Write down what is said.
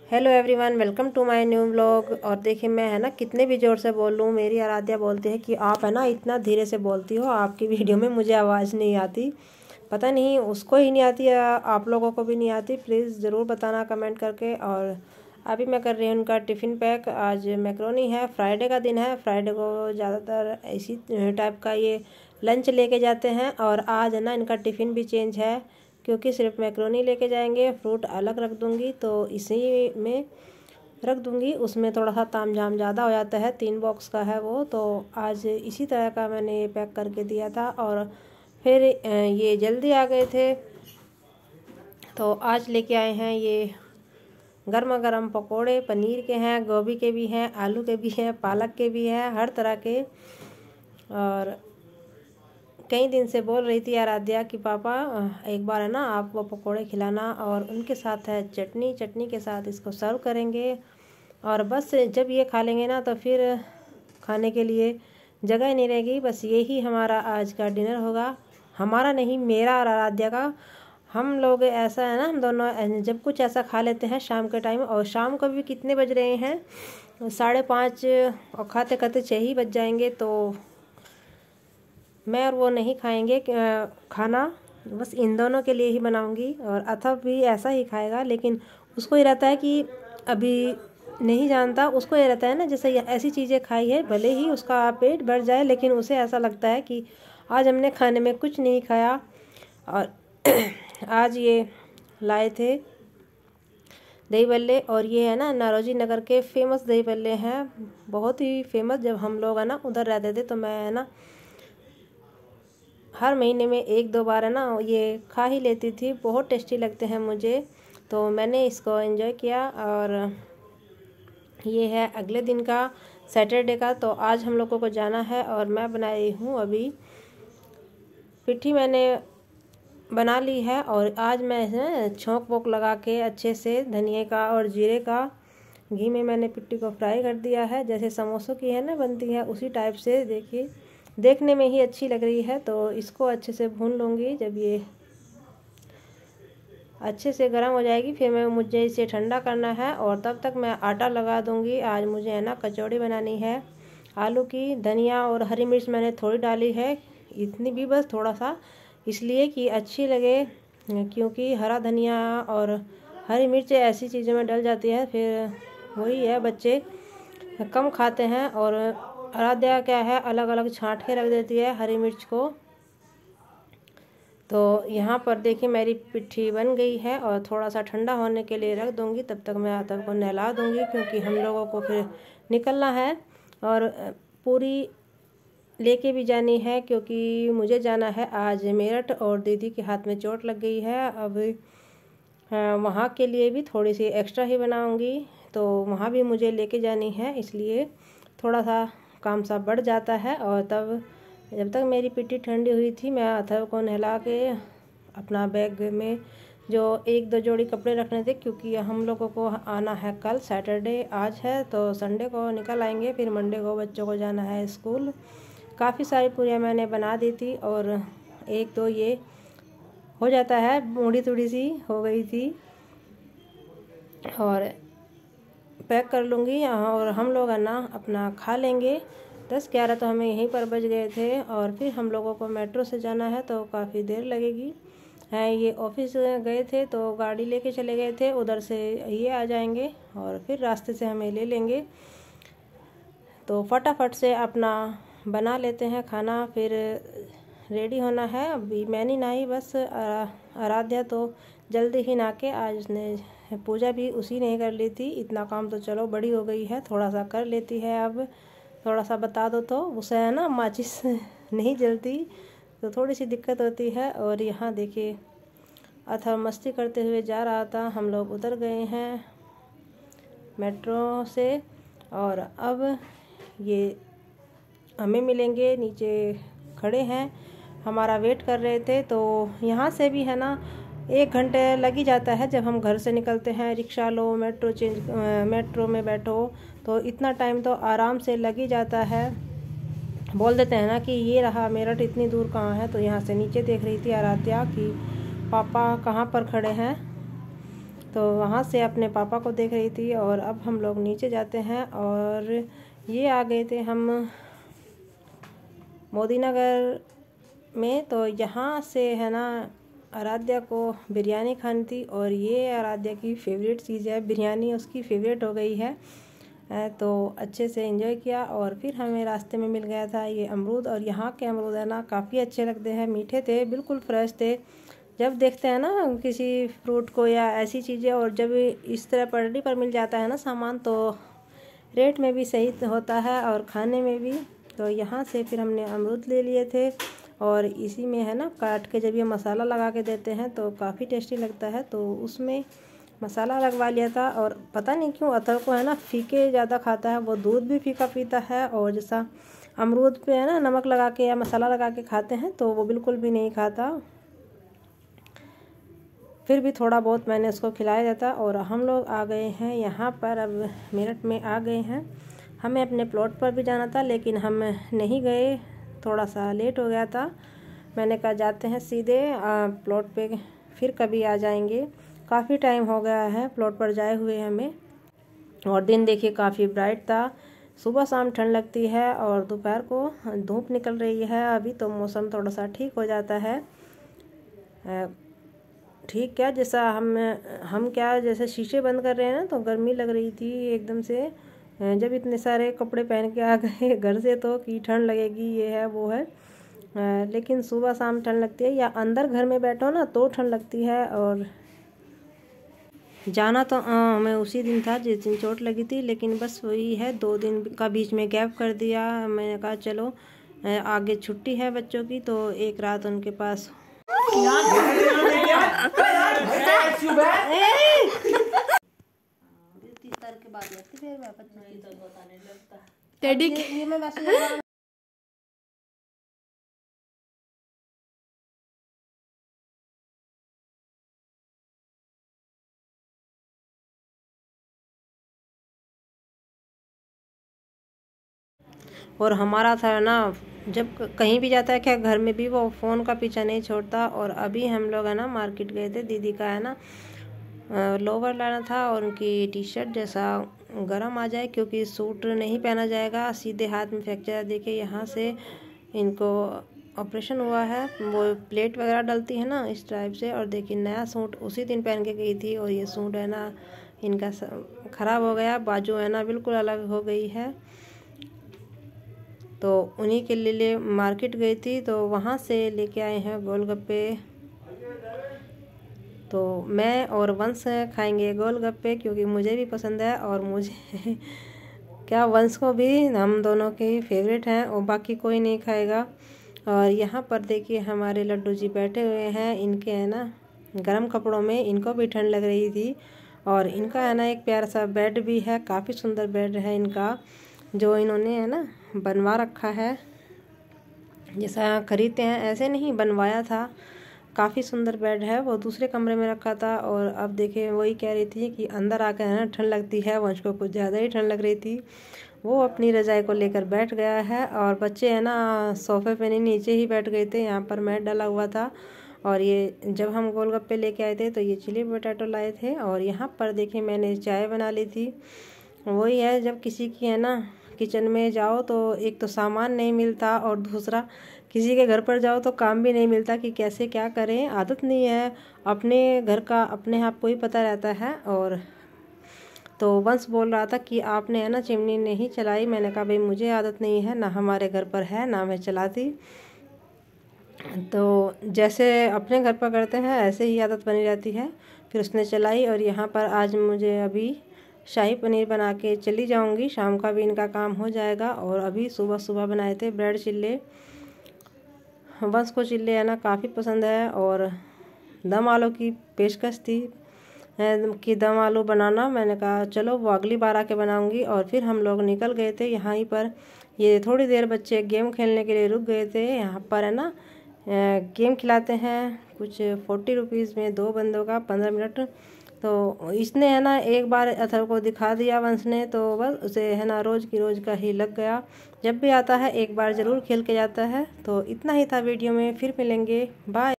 Hello everyone, welcome to my new vlog. और देखिए मैं है ना कितने भी ज़ोर से बोल लूँ, मेरी आराध्या बोलती है कि आप है ना इतना धीरे से बोलती हो, आपकी वीडियो में मुझे आवाज़ नहीं आती। पता नहीं उसको ही नहीं आती या आप लोगों को भी नहीं आती, प्लीज़ ज़रूर बताना कमेंट करके। और अभी मैं कर रही हूँ उनका टिफ़िन पैक। आज मैक्रोनी है, फ्राइडे का दिन है। फ्राइडे को ज़्यादातर इसी टाइप का ये लंच लेके जाते हैं। और आज है ना इनका टिफ़िन भी चेंज है, क्योंकि सिर्फ मैक्रोनी लेके जाएंगे, फ्रूट अलग रख दूंगी तो इसी में रख दूंगी। उसमें थोड़ा सा तामझाम ज़्यादा हो जाता है, 3 बॉक्स का है वो, तो आज इसी तरह का मैंने ये पैक करके दिया था। और फिर ये जल्दी आ गए थे तो आज लेके आए हैं ये गर्मा गर्म पकोड़े। पनीर के हैं, गोभी के भी हैं, आलू के भी हैं, पालक के भी हैं, हर तरह के। और कई दिन से बोल रही थी आराध्या कि पापा एक बार है ना आप वो पकोड़े खिलाना, और उनके साथ है चटनी। चटनी के साथ इसको सर्व करेंगे और बस जब ये खा लेंगे ना तो फिर खाने के लिए जगह ही नहीं रहेगी। बस यही हमारा आज का डिनर होगा। हमारा नहीं, मेरा और आराध्या का। हम लोग ऐसा है ना, हम दोनों जब कुछ ऐसा खा लेते हैं शाम के टाइम। और शाम को भी कितने बज रहे हैं, 5:30, और खाते खाते 6 ही बज जाएंगे। तो मैं और वो नहीं खाएंगे खाना, बस इन दोनों के लिए ही बनाऊंगी। और अथर्व भी ऐसा ही खाएगा, लेकिन उसको ये रहता है कि अभी नहीं जानता, उसको ये रहता है ना जैसे ऐसी चीज़ें खाई है, भले ही उसका पेट भर जाए लेकिन उसे ऐसा लगता है कि आज हमने खाने में कुछ नहीं खाया। और आज ये लाए थे दही बल्ले, और ये है ना नारोजी नगर के फेमस दही बल्ले हैं, बहुत ही फेमस। जब हम लोग है ना उधर रहते थे तो मैं है ना हर महीने में 1-2 बार है ना ये खा ही लेती थी। बहुत टेस्टी लगते हैं मुझे, तो मैंने इसको एंजॉय किया। और ये है अगले दिन का, सैटरडे का। तो आज हम लोगों को जाना है और मैं बनाई हूँ अभी पिट्ठी, मैंने बना ली है। और आज मैं छौंक वोंक लगा के अच्छे से धनिए का और जीरे का घी में मैंने पिट्ठी को फ्राई कर दिया है, जैसे समोसों की है ना बनती है उसी टाइप से। देखिए देखने में ही अच्छी लग रही है, तो इसको अच्छे से भून लूँगी। जब ये अच्छे से गर्म हो जाएगी फिर मुझे इसे ठंडा करना है, और तब तक मैं आटा लगा दूँगी। आज मुझे है ना कचौड़ी बनानी है आलू की। धनिया और हरी मिर्च मैंने थोड़ी डाली है, इतनी भी बस थोड़ा सा, इसलिए कि अच्छी लगे, क्योंकि हरा धनिया और हरी मिर्च ऐसी चीज़ों में डल जाती है, फिर वही है बच्चे कम खाते हैं। और आराध्या क्या है अलग अलग छांट के रख देती है हरी मिर्च को। तो यहाँ पर देखिए मेरी पिट्ठी बन गई है, और थोड़ा सा ठंडा होने के लिए रख दूँगी। तब तक मैं आतव को नहला दूँगी, क्योंकि हम लोगों को फिर निकलना है। और पूरी लेके भी जानी है, क्योंकि मुझे जाना है आज मेरठ, और दीदी के हाथ में चोट लग गई है। अब वहाँ के लिए भी थोड़ी सी एक्स्ट्रा ही बनाऊँगी, तो वहाँ भी मुझे लेके जानी है, इसलिए थोड़ा सा काम सा बढ़ जाता है। और तब जब तक मेरी पिट्ठी ठंडी हुई थी, मैं अथर्व को नहला के अपना बैग में जो 1-2 जोड़ी कपड़े रखने थे, क्योंकि हम लोगों को आना है कल, सैटरडे आज है तो संडे को निकल आएंगे, फिर मंडे को बच्चों को जाना है स्कूल। काफ़ी सारी पूरियाँ मैंने बना दी थी, और 1-2 ये हो जाता है, मूढ़ी थोड़ी सी हो गई थी, और पैक कर लूँगी। और हम लोग है ना अपना खा लेंगे। 10-11 तो हमें यहीं पर बज गए थे, और फिर हम लोगों को मेट्रो से जाना है तो काफ़ी देर लगेगी। ये ऑफिस गए थे तो गाड़ी लेके चले गए थे, उधर से ये आ जाएंगे और फिर रास्ते से हमें ले लेंगे। तो फटाफट से अपना बना लेते हैं खाना, फिर रेडी होना है। अभी मैंने नहाई, बस आराध्या तो जल्दी ही नहा के, आज उसने पूजा भी उसी ने कर ली थी। इतना काम तो चलो बड़ी हो गई है, थोड़ा सा कर लेती है। अब थोड़ा सा बता दो तो उसे है ना माचिस नहीं जलती, तो थोड़ी सी दिक्कत होती है। और यहाँ देखिए अथर्व मस्ती करते हुए जा रहा था। हम लोग उतर गए हैं मेट्रो से, और अब ये हमें मिलेंगे, नीचे खड़े हैं, हमारा वेट कर रहे थे। तो यहाँ से भी है ना 1 घंटे लग ही जाता है जब हम घर से निकलते हैं। रिक्शा लो, मेट्रो में बैठो, तो इतना टाइम तो आराम से लग ही जाता है। बोल देते हैं ना कि ये रहा मेरठ, इतनी दूर कहाँ है। तो यहाँ से नीचे देख रही थी आराध्या कि पापा कहाँ पर खड़े हैं, तो वहाँ से अपने पापा को देख रही थी। और अब हम लोग नीचे जाते हैं और ये आ गए थे हम मोदी नगर में। तो यहाँ से है ना आराध्या को बिरयानी खानी थी और ये आराध्या की फ़ेवरेट चीज़ है, बिरयानी उसकी फ़ेवरेट हो गई है। तो अच्छे से एंजॉय किया और फिर हमें रास्ते में मिल गया था ये अमरूद। और यहाँ के अमरूद है ना काफ़ी अच्छे लगते हैं, मीठे थे, बिल्कुल फ्रेश थे। जब देखते हैं ना किसी फ्रूट को या ऐसी चीज़ें और जब इस तरह पटरी पर मिल जाता है ना सामान, तो रेट में भी सही होता है और खाने में भी। तो यहाँ से फिर हमने अमरूद ले लिए थे और इसी में है ना काट के जब ये मसाला लगा के देते हैं तो काफ़ी टेस्टी लगता है। तो उसमें मसाला लगवा लिया था। और पता नहीं क्यों अतर को है ना फीके ज़्यादा खाता है, वो दूध भी फीका पीता है। और जैसा अमरूद पे है ना नमक लगा के या मसाला लगा के खाते हैं तो वो बिल्कुल भी नहीं खाता। फिर भी थोड़ा बहुत मैंने उसको खिलाया जाता। और हम लोग आ गए हैं यहाँ पर, अब मेरठ में आ गए हैं। हमें अपने प्लॉट पर भी जाना था लेकिन हम नहीं गए, थोड़ा सा लेट हो गया था। मैंने कहा जाते हैं सीधे प्लॉट पे, फिर कभी आ जाएंगे। काफ़ी टाइम हो गया है प्लॉट पर जाए हुए हमें। और दिन देखिए काफ़ी ब्राइट था। सुबह शाम ठंड लगती है और दोपहर को धूप निकल रही है। अभी तो मौसम थोड़ा सा ठीक हो जाता है। ठीक क्या जैसा हम क्या जैसे शीशे बंद कर रहे हैं ना, तो गर्मी लग रही थी एकदम से। जब इतने सारे कपड़े पहन के आ गए घर से तो कि ठंड लगेगी, ये है वो है। लेकिन सुबह शाम ठंड लगती है, या अंदर घर में बैठो ना तो ठंड लगती है। और जाना तो हमें उसी दिन था जिस दिन चोट लगी थी, लेकिन बस वही है 2 दिन का बीच में गैप कर दिया। मैंने कहा चलो आगे छुट्टी है बच्चों की तो एक रात उनके पास और हमारा था ना जब कहीं भी जाता है क्या घर में भी वो फ़ोन का पीछा नहीं छोड़ता। और अभी हम लोग है ना मार्केट गए थे, दीदी का है ना लोवर लाना था और उनकी टी शर्ट जैसा गरम आ जाए, क्योंकि सूट नहीं पहना जाएगा, सीधे हाथ में फ्रैक्चर। देखिए यहाँ से इनको ऑपरेशन हुआ है, वो प्लेट वगैरह डलती है ना इस टाइप से। और देखिए नया सूट उसी दिन पहन के गई थी और ये सूट है ना इनका ख़राब हो गया, बाजू है ना बिल्कुल अलग हो गई है। तो उन्हीं के लिए मार्केट गई थी, तो वहाँ से लेके आए हैं गोलगप्पे। तो मैं और वंश खाएंगे गोलगप्पे क्योंकि मुझे भी पसंद है और मुझे क्या वंश को भी, हम दोनों के ही फेवरेट हैं और बाकी कोई नहीं खाएगा। और यहाँ पर देखिए हमारे लड्डू जी बैठे हुए हैं, इनके है ना गर्म कपड़ों में, इनको भी ठंड लग रही थी। और इनका है ना एक प्यारा सा बेड भी है, काफ़ी सुंदर बेड है इनका, जो इन्होंने है ना बनवा रखा है। जैसा खरीदते हैं ऐसे नहीं, बनवाया था। काफ़ी सुंदर बेड है, वो दूसरे कमरे में रखा था। और अब देखिए वही कह रही थी कि अंदर आकर है ना ठंड लगती है, वंश को कुछ ज़्यादा ही ठंड लग रही थी। वो अपनी रज़ाई को लेकर बैठ गया है और बच्चे है ना सोफ़े पे नहीं नीचे ही बैठ गए थे, यहाँ पर मैट डाला हुआ था। और ये जब हम गोलगप्पे लेके आए थे तो ये चिली पोटैटो लाए थे। और यहाँ पर देखिए मैंने चाय बना ली थी। वही है जब किसी की है ना किचन में जाओ तो एक तो सामान नहीं मिलता और दूसरा किसी के घर पर जाओ तो काम भी नहीं मिलता कि कैसे क्या करें, आदत नहीं है। अपने घर का अपने आप को ही पता रहता है। और तो वंश बोल रहा था कि आपने है ना चिमनी नहीं चलाई। मैंने कहा भाई मुझे आदत नहीं है, ना हमारे घर पर है, ना मैं चलाती। तो जैसे अपने घर पर करते हैं ऐसे ही आदत बनी रहती है। फिर उसने चलाई। और यहाँ पर आज मुझे अभी शाही पनीर बना के चली जाऊँगी, शाम का भी इनका काम हो जाएगा। और अभी सुबह सुबह बनाए थे ब्रेड चिल्ले। वंश को चिल्ले है ना काफ़ी पसंद है। और दम आलू की पेशकश थी कि दम आलू बनाना, मैंने कहा चलो वो अगली बार आके बनाऊंगी। और फिर हम लोग निकल गए थे यहाँ ही पर। ये थोड़ी देर बच्चे गेम खेलने के लिए रुक गए थे। यहाँ पर है ना गेम खिलाते हैं कुछ 40 रुपीज़ में 2 बंदों का 15 मिनट। तो इसने है ना एक बार अथर को दिखा दिया वंश ने, तो बस उसे है ना रोज़ की रोज़ का ही लग गया। जब भी आता है एक बार ज़रूर खेल के जाता है। तो इतना ही था वीडियो में, फिर मिलेंगे, बाय।